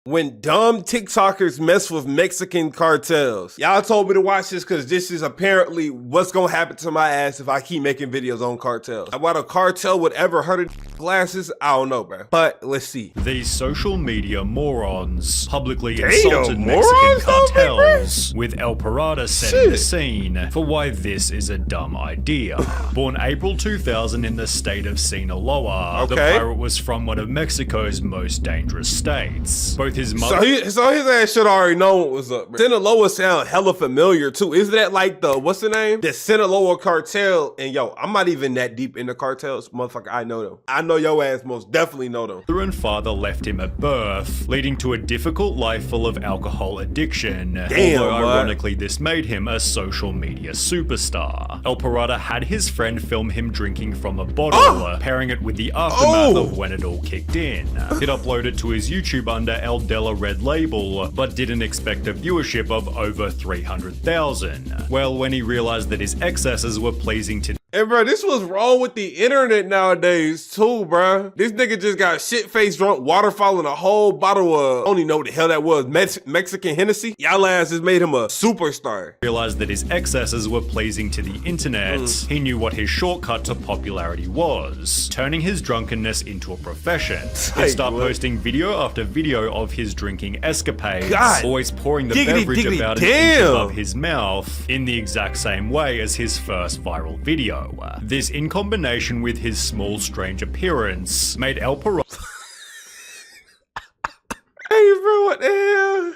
When dumb TikTokers mess with Mexican cartels. Y'all told me to watch this because this is apparently what's gonna happen to my ass if I keep making videos on cartels. Why the cartel would ever hurt a glasses, I don't know, bro. But let's see. These social media morons publicly insulted Mexican cartels, with El Parada setting the scene for why this is a dumb idea. Born April 2000 in the state of Sinaloa, the pirate was from one of Mexico's most dangerous states. Both his mother- So his ass should already know what was up, bro. Sinaloa sound hella familiar too. Isn't that like the, what's the name? The Sinaloa cartel. And yo, I'm not even that deep into cartels, motherfucker. I know them. I know your ass most definitely know them. Mother and father left him at birth, leading to a difficult life full of alcohol addiction. Damn, although ironically this made him a social media superstar. El Parada had his friend film him drinking from a bottle, pairing it with the aftermath of when it all kicked in. He'd upload it to his YouTube under El Della Red Label, but didn't expect a viewership of over 300,000. Well, when he realized that his excesses were pleasing to And bro, this was wrong with the internet nowadays too, bro. This nigga just got shit-faced drunk, waterfalling a whole bottle of, I don't even know what the hell that was, Mexican Hennessy. Y'all ass just made him a superstar. Realized that his excesses were pleasing to the internet. He knew what his shortcut to popularity was, turning his drunkenness into a profession. He'd start posting video after video of his drinking escapades, always pouring the beverage about an inch above his mouth in the exact same way as his first viral video. This, in combination with his small, strange appearance, made El Parada what the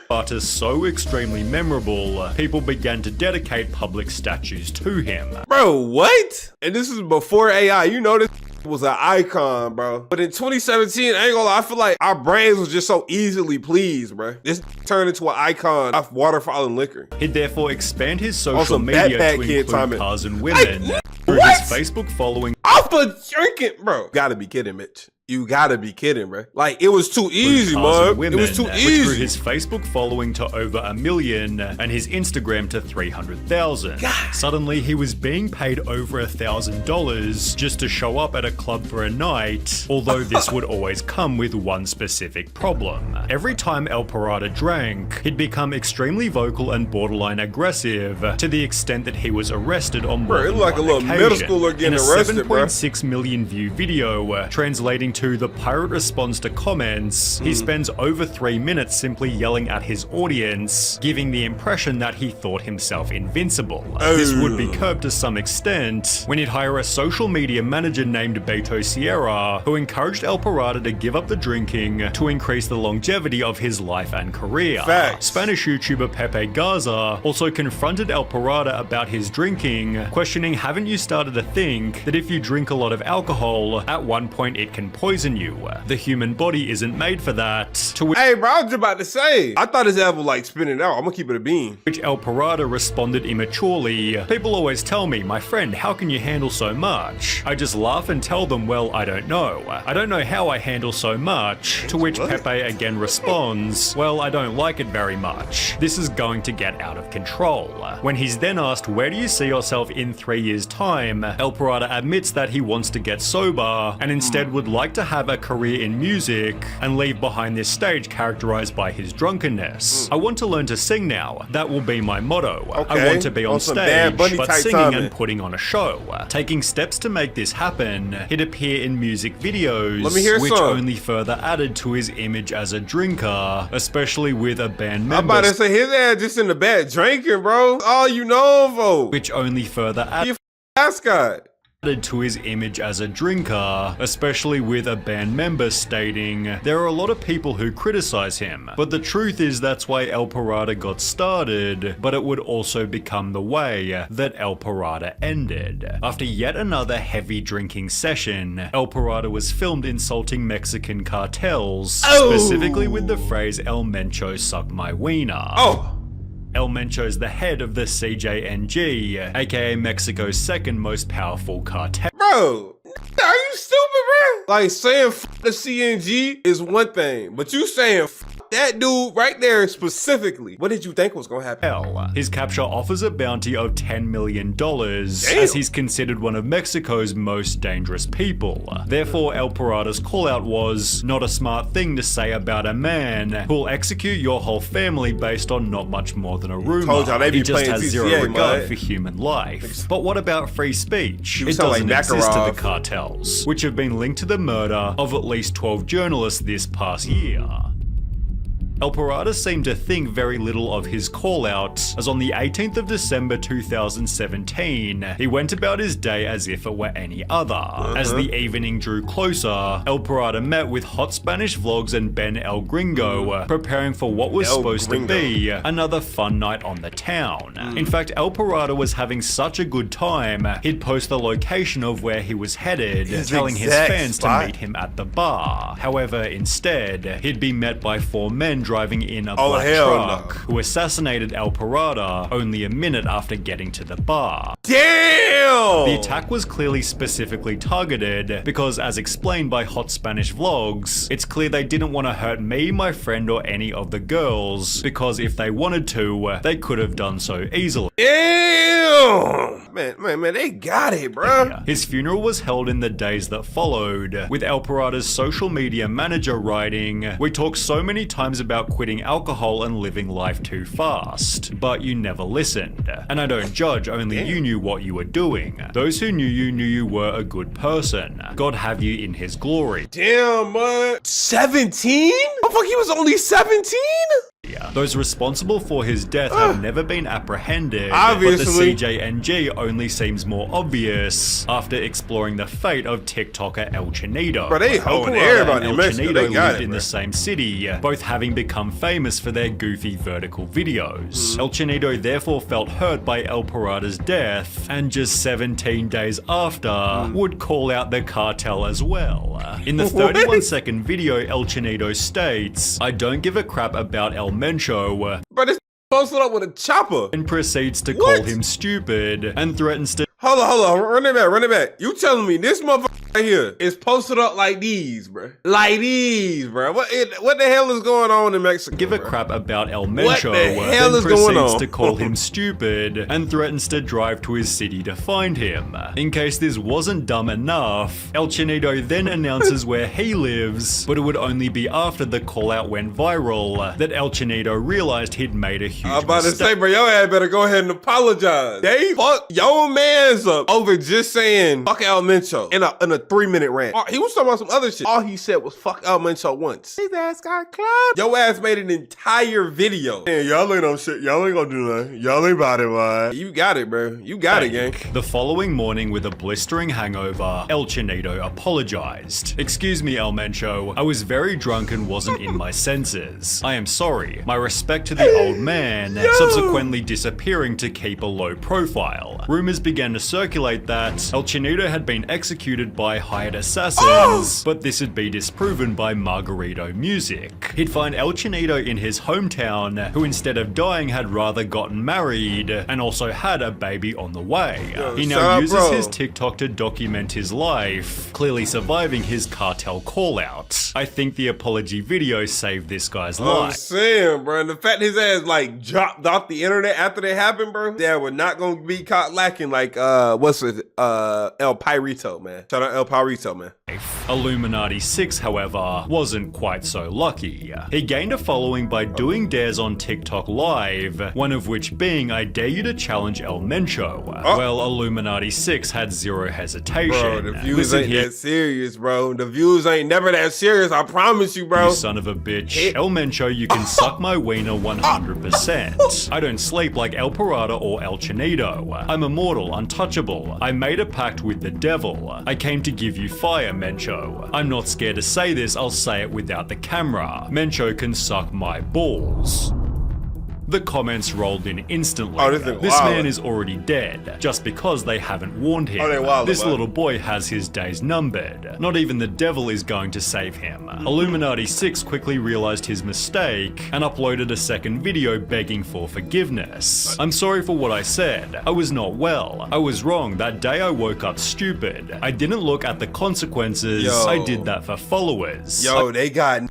hell? So extremely memorable, people began to dedicate public statues to him. Bro, what? And this is before AI. You know this was an icon, bro. But in 2017, I ain't gonna lie, I feel like our brains was just so easily pleased, bro. This turned into an icon of waterfalling liquor. He'd therefore expand his social media to include cars and women. Through his Facebook following. Off of drinking, bro. Gotta be kidding, Mitch. You gotta be kidding, bro. Like, it was too easy, man. It was too easy. Which grew his Facebook following to over 1 million and his Instagram to 300,000. Suddenly, he was being paid over $1,000 just to show up at a club for a night, although this would always come with one specific problem. Every time El Parada drank, he'd become extremely vocal and borderline aggressive to the extent that he was arrested on more than like one a little occasion. middle schooler getting arrested, bro. 7.6 million view video, translating to the pirate responds to comments, he spends over 3 minutes simply yelling at his audience, giving the impression that he thought himself invincible. This would be curbed to some extent when he'd hire a social media manager named Beto Sierra, who encouraged El Parada to give up the drinking to increase the longevity of his life and career. Spanish YouTuber Pepe Garza also confronted El Parada about his drinking, questioning, haven't you started to think that if you drink a lot of alcohol, at one point it can poison you? The human body isn't made for that. To which, hey bro, I was about to say, I thought his ass was like spinning out. I'm gonna keep it a bean. Which El Parada responded immaturely, people always tell me, my friend, how can you handle so much? I just laugh and tell them, well, I don't know. I don't know how I handle so much. To which Pepe again responds, well, I don't like it very much. This is going to get out of control. When he's then asked, where do you see yourself in 3 years' time? El Parada admits that he wants to get sober and instead would like to have a career in music and leave behind this stage characterized by his drunkenness. I want to learn to sing now. That will be my motto. I want to be on stage, but singing and putting on a show. Taking steps to make this happen, he'd appear in music videos, which only further added to his image as a drinker, especially with a band member. I'm about to say, his ass just in the back drinking, bro. All you know, for. Which only further added to his image as a drinker, especially with a band member stating, there are a lot of people who criticize him, but the truth is that's why El Parada got started, but it would also become the way that El Parada ended. After yet another heavy drinking session, El Parada was filmed insulting Mexican cartels, specifically with the phrase El Mencho suck my wiener. El Mencho's the head of the CJNG, aka Mexico's second most powerful cartel. Bro, are you stupid, bro? Like, saying f the CNG is one thing, but you saying f That dude right there specifically. What did you think was gonna happen? His capture offers a bounty of $10 million, as he's considered one of Mexico's most dangerous people. Therefore, El Parada's callout was not a smart thing to say about a man who'll execute your whole family based on not much more than a rumor. Told y'all they be He just playing has TCA, zero regard mud. for human life. But what about free speech? You It sound doesn't like exist to the Makarov. cartels, which have been linked to the murder of at least 12 journalists this past year. El Parada seemed to think very little of his call-out, as on the 18th of December 2017, he went about his day as if it were any other. As the evening drew closer, El Parada met with Hot Spanish Vlogs and Ben El Gringo, preparing for what was supposed to be another fun night on the town. In fact, El Parada was having such a good time, he'd post the location of where he was headed, telling his fans to meet him at the bar. However, instead, he'd be met by 4 men driving in a black truck who assassinated El Parada only a minute after getting to the bar. Damn! The attack was clearly specifically targeted because, as explained by Hot Spanish Vlogs, it's clear they didn't want to hurt me, my friend, or any of the girls, because if they wanted to, they could have done so easily. Damn! Man, they got it, bro. His funeral was held in the days that followed, with El Parada's social media manager writing, "We talk so many times about quitting alcohol and living life too fast, but you never listened. And I don't judge, only you knew what you were doing. Those who knew you were a good person. God have you in his glory." Damn, man. 17? I thought he was only 17? Those responsible for his death have never been apprehended, obviously. but the CJNG only seems more obvious after exploring the fate of TikToker El Chinito. Bro, they holding everybody and in El Mexico. Chinito They got lived it, in bro. the same city, both having become famous for their goofy vertical videos. El Chinito therefore felt hurt by El Parada's death, and just 17 days after, would call out the cartel as well. In the 31-second video, El Chinito states, "I don't give a crap about El Mencho," Bro, this posted up with a chopper. and proceeds to call him stupid and threatens to Hold on. Run it back. You telling me this motherfucker right here is posted up like these, bro? Like these, bro. What the hell is going on in Mexico? give a bro? crap about El What Mencho, the hell then is going proceeds on? to call him stupid and threatens to drive to his city to find him. In case this wasn't dumb enough, El Chinito then announces where he lives, but it would only be after the call out went viral that El Chinito realized he'd made a huge I'm about to mistake. say, bro, your ass better go ahead and apologize. They fuck your man's up over just saying fuck Al Mencho in a 3-minute rant. He was talking about some other shit. All he said was fuck Al Mencho once. His ass got clapped. Your ass made an entire video. Man, y'all ain't on shit. Y'all ain't gonna do nothing. Y'all ain't about it, man. You got it, bro. You got it, gang. The following morning, with a blistering hangover, El Chinito apologized. "Excuse me, El Mencho. I was very drunk and wasn't in my senses. I am sorry. My respect to the old man," subsequently disappearing to keep a low profile. Rumors began to circulate that El Chinito had been executed by hired assassins, but this would be disproven by Margarito Music. He'd find El Chinito in his hometown, who instead of dying had rather gotten married, and also had a baby on the way. He now uses his TikTok to document his life, clearly surviving his cartel call-out. I think the apology video saved this guy's I'm life. saying, bro, and the fact his ass like dropped off the internet after they happened, bro, yeah, we're not gonna be caught lacking like what's it, El Pyrito, man. Shout out El Pyrito, man. Illuminati 6, however, wasn't quite so lucky. He gained a following by doing dares on TikTok Live, one of which being "I dare you to challenge El Mencho." Well, Illuminati 6 had zero hesitation. Bro, the views Listen ain't here, that serious, bro. The views ain't never that serious, I promise you, bro. you son of a bitch. El Mencho, you can suck my wiener 100%. I don't sleep like El Parada or El Chinito. I'm immortal, untouchable. I made a pact with the devil. I came to give you fire, Mencho. I'm not scared to say this, I'll say it without the camera. Mencho can suck my balls. The comments rolled in instantly. Oh, this man is already dead, just because they haven't warned him. they wildin', This man. little boy has his days numbered. Not even the devil is going to save him. Illuminati 6 quickly realized his mistake and uploaded a second video begging for forgiveness. "I'm sorry for what I said. I was not well. I was wrong. That day I woke up stupid. I didn't look at the consequences. Yo. I did that for followers. Yo, they got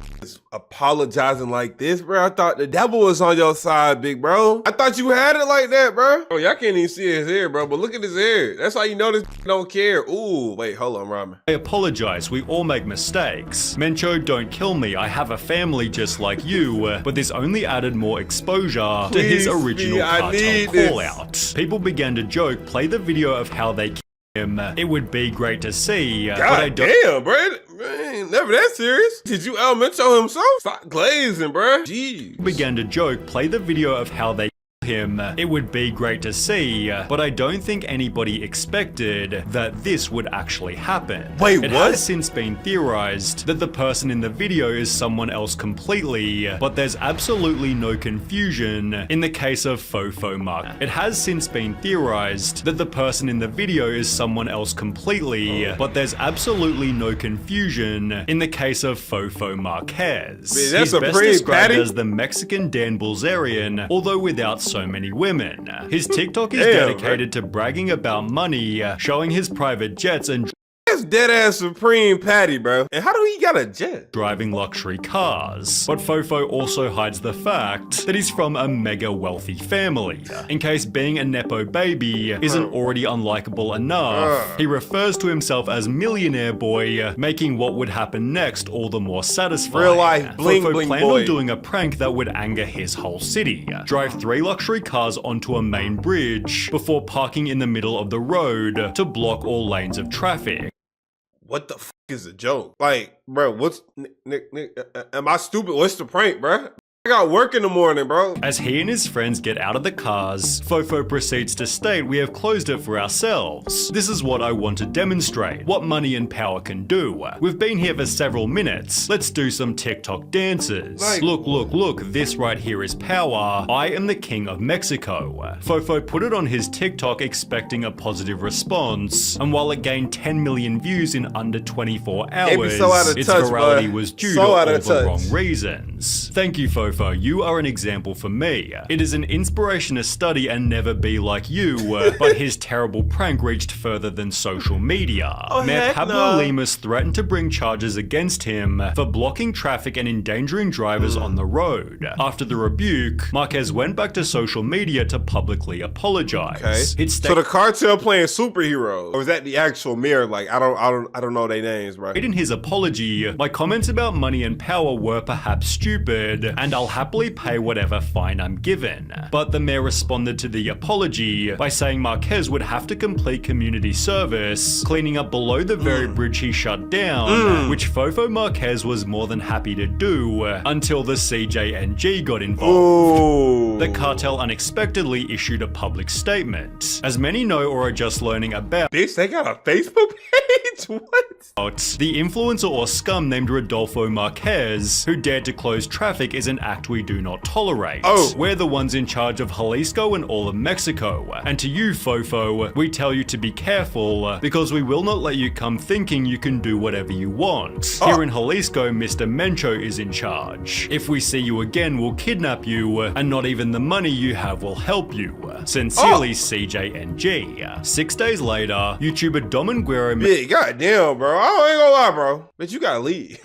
apologizing like this, bro. I thought the devil was on your side, big bro. I thought you had it like that, bro. Oh, y'all can't even see his hair, bro, but look at his hair. That's how you know this don't care. Ooh, wait, hold on, Ramen. I apologize, we all make mistakes. Mencho, don't kill me, I have a family just like you, but this only added more exposure to his original Cartel call-out. People began to joke, play the video of how they killed him. It would be great to see, but I don't— damn, bro. Man, never that serious. Did you Mencho himself? Stop glazing, bro. Jeez. Began to joke, play the video of how they him. It would be great to see, but I don't think anybody expected that this would actually happen. Wait, what? It has since been theorized that the person in the video is someone else completely, but there's absolutely no confusion in the case of Fofo Mark. It has since been theorized that the person in the video is someone else completely, but there's absolutely no confusion in the case of Fofo Marquez. Man, that's He's best pretty described patty. as the Mexican Dan Bilzerian, although without so many women. His TikTok is dedicated to bragging about money, showing his private jets and That's dead ass Supreme Patty, bro. And how do he got a jet? driving luxury cars. But Fofo also hides the fact that he's from a mega wealthy family. In case being a Nepo baby isn't already unlikable enough, he refers to himself as Millionaire Boy, making what would happen next all the more satisfying. Real life bling Fofo bling planned boy. on doing a prank that would anger his whole city. Drive 3 luxury cars onto a main bridge before parking in the middle of the road to block all lanes of traffic. What the f is a joke? Like, bro, what's am I stupid? What's the prank, bro? I got work in the morning, bro. As he and his friends get out of the cars, Fofo proceeds to state we have closed it for ourselves. This is what I want to demonstrate, what money and power can do. We've been here for several minutes, let's do some TikTok dances. Like— Look, this right here is power. I am the king of Mexico. Fofo put it on his TikTok expecting a positive response, and while it gained 10 million views in under 24 hours, so out of its touch, virality bro. was due So to all out of the touch. wrong reasons. Thank you, Fofo. You are an example for me. It is an inspiration to study and never be like you, but his terrible prank reached further than social media. Oh, Mayor heck Pablo no. Limas threatened to bring charges against him for blocking traffic and endangering drivers on the road. After the rebuke, Marquez went back to social media to publicly apologize. Okay. It So the cartel playing superheroes, or is that the actual mirror? Like, I don't know their names, bro. In his apology, my comments about money and power were perhaps stupid, and I'll happily pay whatever fine I'm given. But the mayor responded to the apology by saying Marquez would have to complete community service, cleaning up below the very bridge he shut down, which Fofo Marquez was more than happy to do until the CJNG got involved. Ooh. The cartel unexpectedly issued a public statement. As many know or are just learning about, Bitch, they got a Facebook page? What? the influencer or scum named Rodolfo Marquez, who dared to close traffic, is an act we do not tolerate. Oh. We're the ones in charge of Jalisco and all of Mexico. And to you, Fofo, we tell you to be careful, because we will not let you come thinking you can do whatever you want. Oh. Here in Jalisco, Mr. Mencho is in charge. If we see you again, we'll kidnap you, and not even the money you have will help you. Sincerely, CJNG. 6 days later, YouTuber Dominguero Yeah, goddamn, bro. I ain't gonna lie, bro. But you gotta leave.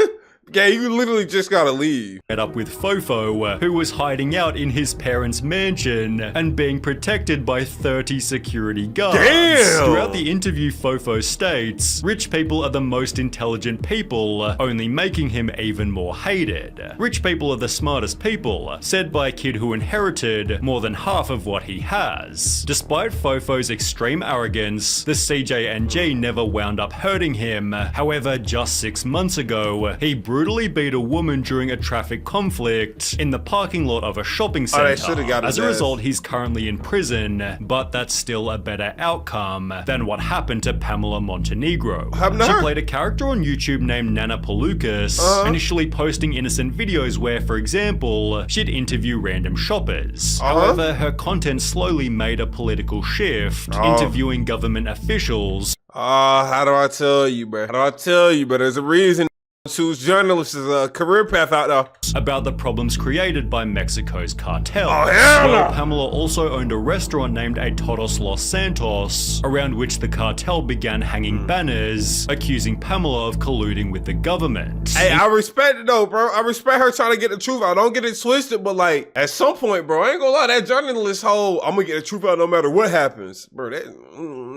Yeah, you literally just gotta leave. met up with Fofo, who was hiding out in his parents' mansion and being protected by 30 security guards. Damn! Throughout the interview, Fofo states, rich people are the most intelligent people, only making him even more hated. Rich people are the smartest people, said by a kid who inherited more than half of what he has. Despite Fofo's extreme arrogance, the CJNG never wound up hurting him. However, just 6 months ago, he brutally beat a woman during a traffic conflict in the parking lot of a shopping center. they should've got his As a ass. result, he's currently in prison, but that's still a better outcome than what happened to Pamela Montenegro. happened to She her? played a character on YouTube named Nana Palucas, initially posting innocent videos where, for example, she'd interview random shoppers. However, her content slowly made a political shift, interviewing government officials. How do I tell you, bro? How do I tell you, bro? There's a reason whose journalist is a career path out there. About the problems created by Mexico's cartel. Oh, hell no. Well, Pamela also owned a restaurant named A Todos Los Santos, around which the cartel began hanging banners, accusing Pamela of colluding with the government. Hey, I respect it though, bro. I respect her trying to get the truth out. Don't get it twisted, but like, at some point, bro, I ain't gonna lie, that journalist whole, I'm gonna get the truth out no matter what happens. Bro,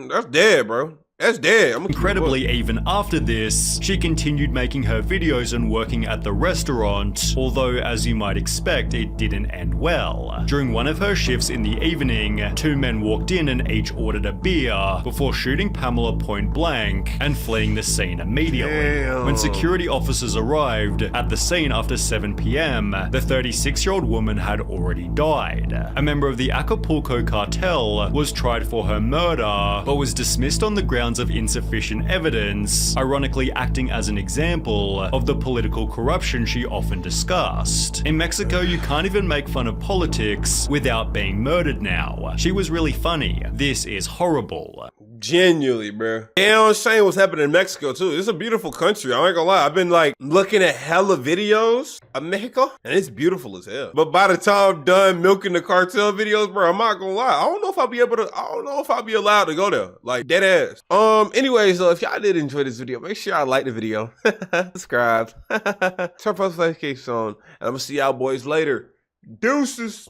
that's dead, bro. That's dead. Incredibly, even after this, she continued making her videos and working at the restaurant, although as you might expect, it didn't end well. During one of her shifts in the evening, two men walked in and each ordered a beer before shooting Pamela point blank and fleeing the scene immediately. Damn. When security officers arrived at the scene after 7 p.m., the 36-year-old woman had already died. A member of the Acapulco cartel was tried for her murder, but was dismissed on the grounds of insufficient evidence, ironically acting as an example of the political corruption she often discussed. In Mexico, you can't even make fun of politics without being murdered now. She was really funny. This is horrible. Genuinely, bro. Yeah, I'm saying what's happening in Mexico too. It's a beautiful country. I ain't gonna lie. I've been like looking at hella videos of Mexico, and it's beautiful as hell. But by the time I'm done milking the cartel videos, bro, I'm not gonna lie. I don't know if I'll be able to. I don't know if I'll be allowed to go there. Like dead ass. Anyways, if y'all did enjoy this video, make sure y'all like the video, subscribe, turn post notifications on, and I'm gonna see y'all boys later. Deuces.